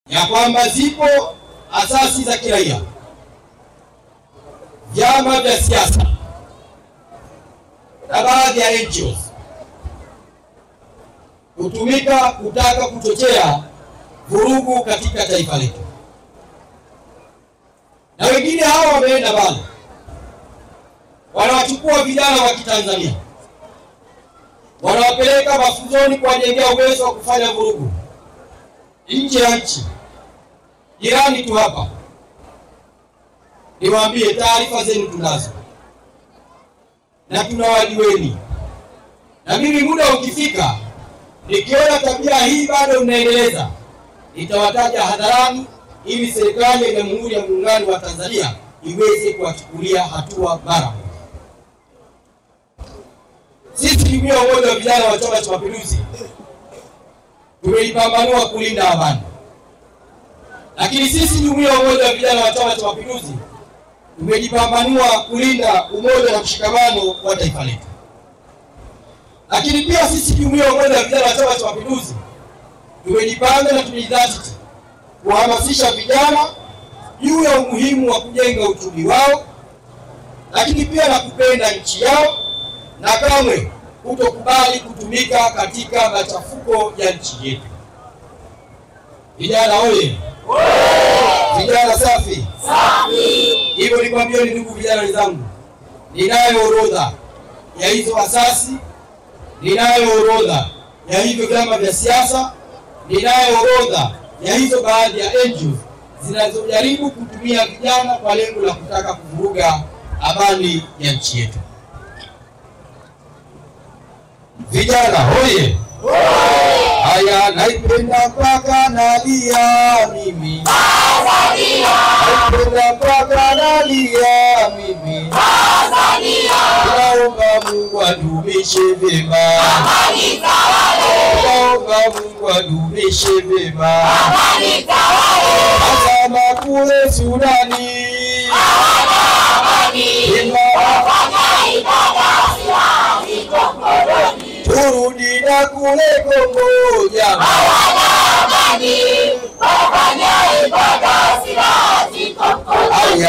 ya kwamba zipo asasi za kiraia, vyama vya siasa na baadhi ya NGOs kutumika kutaka kuchochea vurugu katika taifa letu. Na wengine hao wameenda mbali, wanawachukua vijana wa Kitanzania, wanawapeleka mafunzoni kuwajengea uwezo wa kufanya vurugu nje ya nchi jirani tu hapa. Niwaambie, taarifa zenu tunazo na tunawajueni, na mimi muda ukifika nikiona tabia hii bado unaendeleza, nitawataja hadharani ili serikali ya Jamhuri ya Muungano wa Tanzania iweze kuwachukulia hatua mara moja. Sisi jumuiya ya Umoja wa Vijana wa Chama cha Mapinduzi tumejipambanua kulinda amani. Lakini sisi jumuiya ya Umoja wa Vijana wa Chama cha Mapinduzi tumejipambanua kulinda umoja na mshikamano wa taifa letu. Lakini pia sisi jumuiya ya Umoja wa Vijana wa Chama cha Mapinduzi tumejipanga na tumejidhatiti kuhamasisha vijana juu ya umuhimu wa kujenga uchumi wao, lakini pia na kupenda nchi yao na kamwe kutokubali kutumika katika machafuko ya nchi yetu. Vijana oye! Vijana safi! Hivyo nikwambie ndugu vijana wenzangu, ninayo orodha ya hizo asasi, ninayo orodha ya hivyo vyama vya siasa, ninayo orodha ya hizo baadhi ya NGOs zinazojaribu kutumia vijana kwa lengo la kutaka kuvuruga amani ya nchi yetu. Vijana hoye! Haya, naipenda mpaka nalia mimi Tanzania, naipenda mpaka nalia mimi Tanzania. Naomba Mungu adumishe vyema amani tawale, naomba Mungu adumishe vyema amani tawale. Azama kule Sudani hawana amani, wafanya ibada silaha ziko mkononi. Turudi na kule Kongo jamaa hawana amani, wafanya ibada silaha ziko mkononi.